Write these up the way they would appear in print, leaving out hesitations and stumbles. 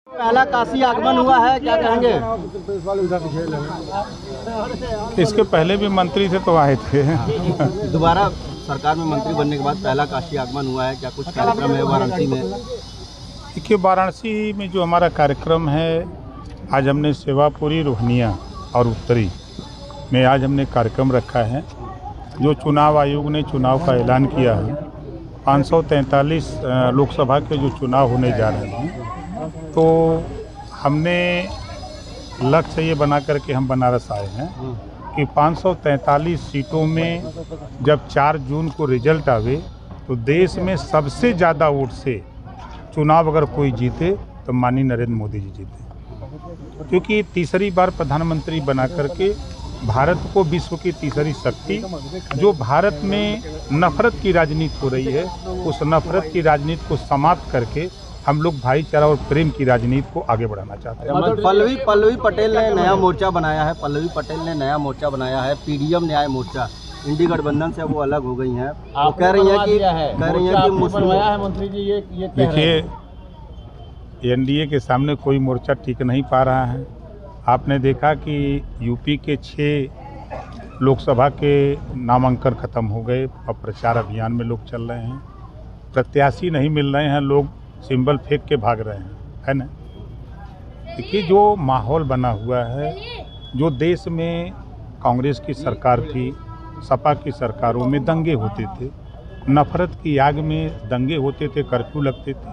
पहला काशी आगमन हुआ है, क्या कहेंगे? इसके पहले भी मंत्री थे तो आए थे। दोबारा सरकार में मंत्री बनने के बाद पहला काशी आगमन हुआ है, क्या कुछ कार्यक्रम है वाराणसी में? देखिए, वाराणसी में जो हमारा कार्यक्रम है, आज हमने सेवापुरी, रोहनिया और उत्तरी में आज हमने कार्यक्रम रखा है। जो चुनाव आयोग ने चुनाव का ऐलान किया है, 543 लोकसभा के जो चुनाव होने जा रहे हैं, तो हमने लक्ष्य ये बना करके हम बनारस आए हैं कि 543 सीटों में जब 4 जून को रिजल्ट आवे तो देश में सबसे ज़्यादा वोट से चुनाव अगर कोई जीते तो माननीय नरेंद्र मोदी जी जीते, क्योंकि तीसरी बार प्रधानमंत्री बना करके भारत को विश्व की तीसरी शक्ति, जो भारत में नफरत की राजनीति हो रही है, उस नफरत की राजनीति को समाप्त करके हम लोग भाईचारा और प्रेम की राजनीति को आगे बढ़ाना चाहते हैं। पल्लवी पटेल ने नया मोर्चा बनाया है, पीडीएम न्याय मोर्चा, इंडी गठबंधन से वो अलग हो गई हैं। वो कह रही हैं कि मुस्लिम मंत्री जी ये देखिए, एनडीए के सामने कोई मोर्चा टिक नहीं पा रहा है। आपने देखा कि यूपी के 6 लोकसभा के नामांकन खत्म हो गए, अब प्रचार अभियान में लोग चल रहे हैं, प्रत्याशी नहीं मिल रहे हैं, लोग सिंबल फेंक के भाग रहे हैं, है ना। देखिए, जो माहौल बना हुआ है, जो देश में कांग्रेस की सरकार थी, सपा की सरकारों में दंगे होते थे, नफरत की आग में दंगे होते थे, कर्फ्यू लगते थे।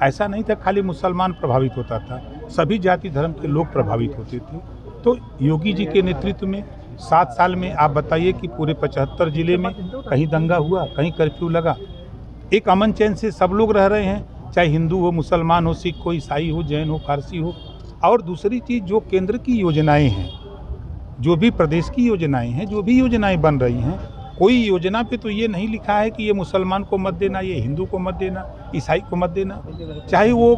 ऐसा नहीं था खाली मुसलमान प्रभावित होता था, सभी जाति धर्म के लोग प्रभावित होते थे। तो योगी जी के नेतृत्व में 7 साल में आप बताइए कि पूरे 75 जिले में कहीं दंगा हुआ, कहीं कर्फ्यू लगा, एक अमन चैन से सब लोग रह रहे हैं, चाहे हिंदू हो, मुसलमान हो, सिख हो, ईसाई हो, जैन हो, फारसी हो। और दूसरी चीज़, जो केंद्र की योजनाएं हैं, जो भी प्रदेश की योजनाएं हैं, जो भी योजनाएं बन रही हैं, कोई योजना पे तो ये नहीं लिखा है कि ये मुसलमान को मत देना, ये हिंदू को मत देना, ईसाई को मत देना। चाहे वो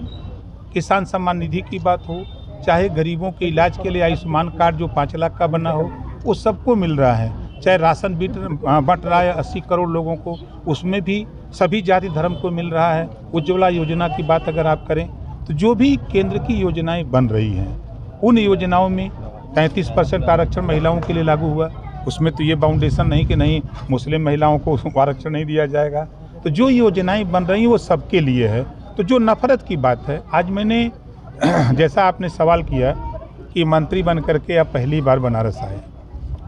किसान सम्मान निधि की बात हो, चाहे गरीबों के इलाज के लिए आयुष्मान कार्ड जो 5 लाख का बना हो, वो सबको मिल रहा है। चाहे राशन बंट रहा है 80 करोड़ लोगों को, उसमें भी सभी जाति धर्म को मिल रहा है। उज्ज्वला योजना की बात अगर आप करें तो जो भी केंद्र की योजनाएं बन रही हैं, उन योजनाओं में 33% आरक्षण महिलाओं के लिए लागू हुआ। उसमें तो ये बाउंडेशन नहीं कि नहीं मुस्लिम महिलाओं को आरक्षण नहीं दिया जाएगा। तो जो योजनाएं बन रही हैं वो सबके लिए है। तो जो नफरत की बात है, आज मैंने जैसा आपने सवाल किया कि मंत्री बन करके अब पहली बार बनारस आए,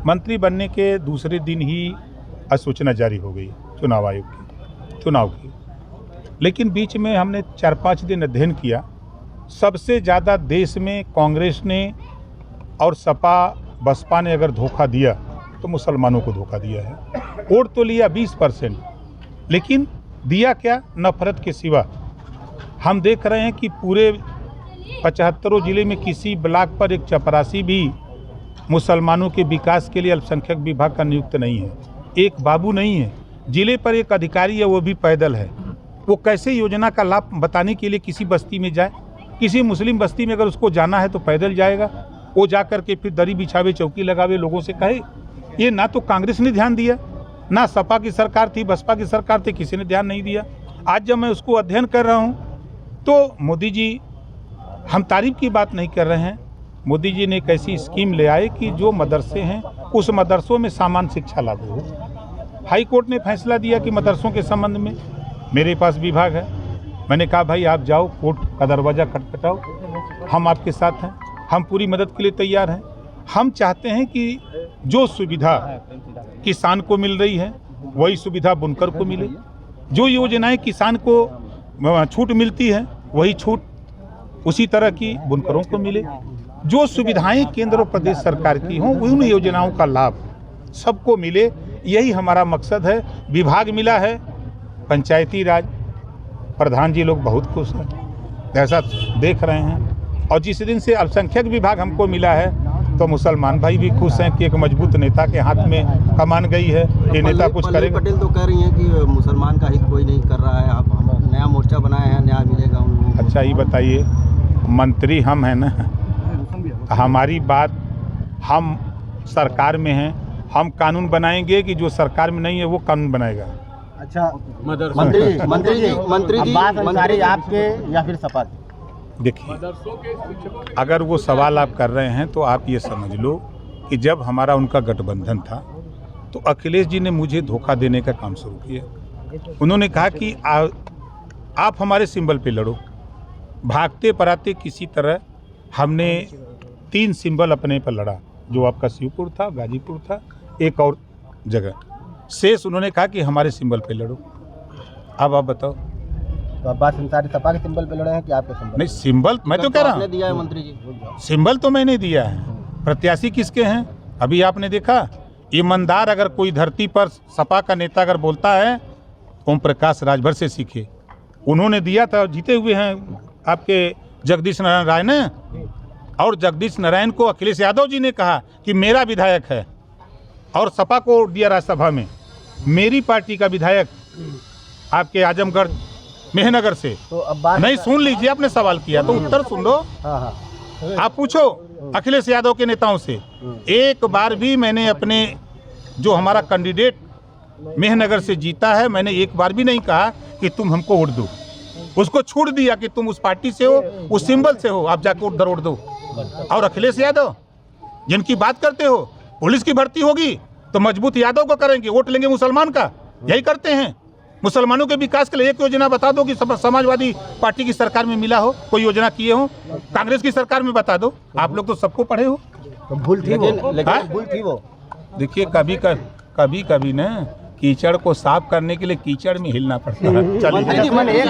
मंत्री बनने के दूसरे दिन ही अधिसूचना जारी हो गई चुनाव आयोग की, चुनाव की। लेकिन बीच में हमने 4-5 दिन अध्ययन किया। सबसे ज़्यादा देश में कांग्रेस ने और सपा बसपा ने अगर धोखा दिया तो मुसलमानों को धोखा दिया है। वोट तो लिया 20%, लेकिन दिया क्या? नफरत के सिवा। हम देख रहे हैं कि पूरे 75 जिले में किसी ब्लॉक पर एक चपरासी भी मुसलमानों के विकास के लिए अल्पसंख्यक विभाग का नियुक्त नहीं है, एक बाबू नहीं है। जिले पर एक अधिकारी है, वो भी पैदल है। वो कैसे योजना का लाभ बताने के लिए किसी बस्ती में जाए? किसी मुस्लिम बस्ती में अगर उसको जाना है तो पैदल जाएगा, वो जा कर के फिर दरी बिछावे, चौकी लगावे, लोगों से कहे। ये ना तो कांग्रेस ने ध्यान दिया, ना सपा की सरकार थी, बसपा की सरकार थी, किसी ने ध्यान नहीं दिया। आज जब मैं उसको अध्ययन कर रहा हूँ तो मोदी जी, हम तारीफ की बात नहीं कर रहे हैं, मोदी जी ने एक ऐसी स्कीम ले आए कि जो मदरसे हैं उस मदरसों में सामान्य शिक्षा लागू हो। हाई कोर्ट ने फैसला दिया कि मदरसों के संबंध में मेरे पास विभाग है। मैंने कहा भाई आप जाओ, कोर्ट का दरवाज़ा खटखटाओ, हम आपके साथ हैं, हम पूरी मदद के लिए तैयार हैं। हम चाहते हैं कि जो सुविधा किसान को मिल रही है वही सुविधा बुनकर को मिले, जो योजनाएं किसान को छूट मिलती है वही छूट उसी तरह की बुनकरों को मिले, जो सुविधाएं केंद्र और प्रदेश सरकार की हों उन योजनाओं का लाभ सबको मिले, यही हमारा मकसद है। विभाग मिला है पंचायती राज, प्रधान जी लोग बहुत खुश हैं, ऐसा देख रहे हैं। और जिस दिन से अल्पसंख्यक विभाग हमको मिला है तो मुसलमान भाई भी खुश हैं कि एक मजबूत नेता के हाथ में कमान गई है, ये नेता कुछ करेगा। पटेल तो कह रही हैं कि मुसलमान का हित कोई नहीं कर रहा है, आप नया मोर्चा बनाया है, न्याय मिलेगा उन लोगों को। अच्छा, ये बताइए, मंत्री हम हैं ना, हमारी बात, हम सरकार में हैं, हम कानून बनाएंगे कि जो सरकार में नहीं है वो कानून बनाएगा। अच्छा, मंत्री जी आपके या फिर सपा के? देखिए, अगर वो सवाल आप कर रहे हैं तो आप ये समझ लो कि जब हमारा उनका गठबंधन था तो अखिलेश जी ने मुझे धोखा देने का काम शुरू किया। उन्होंने कहा कि आप हमारे सिंबल पे लड़ो। भागते पराते किसी तरह हमने 3 सिंबल अपने पर लड़ा, जो आपका शिवपुर था, गाजीपुर था, एक और जगह शेष। उन्होंने कहा कि हमारे सिंबल पे लड़ो। अब आप बताओ, तो अब्बास अंसारी सपा के सिंबल पे लड़े हैं कि आपके सिंबल? नहीं, सिंबल मैं तो कह रहा हूँ, दिया है मंत्री जी, सिंबल तो मैंने दिया है। प्रत्याशी किसके हैं अभी आपने देखा? ईमानदार अगर कोई धरती पर सपा का नेता अगर बोलता है, ओम प्रकाश राजभर से सीखे। उन्होंने दिया था, जीते हुए हैं आपके जगदीश नारायण राय ने, और जगदीश नारायण को अखिलेश यादव जी ने कहा कि मेरा विधायक है, और सपा को दिया राज्यसभा में। मेरी पार्टी का विधायक आपके आजमगढ़ मेहनगर से। तो अब्बास नहीं, सुन लीजिए, आपने सवाल किया तो उत्तर सुन लो। हाँ, आप पूछो अखिलेश यादव के नेताओं से, एक बार भी मैंने अपने जो हमारा कैंडिडेट मेहनगर से जीता है, मैंने एक बार भी नहीं कहा कि तुम हमको वोट दो। उसको छूट दिया कि तुम उस पार्टी से हो, उस सिंबल से हो, आप जाकर उधर वोट दो। और अखिलेश यादव जिनकी बात करते हो, पुलिस की भर्ती होगी तो मजबूत यादव को करेंगे, वोट लेंगे मुसलमान का। यही करते हैं। मुसलमानों के विकास के लिए एक योजना बता दो कि समाजवादी पार्टी की सरकार में मिला हो, कोई योजना किए हो। कांग्रेस की सरकार में बता दो। आप लोग तो सबको पढ़े हो। तो भूल थी लेकिन भूल थी वो। देखिए, कभी कभी ना कीचड़ को साफ करने के लिए कीचड़ में हिलना पड़ता है। चलिए।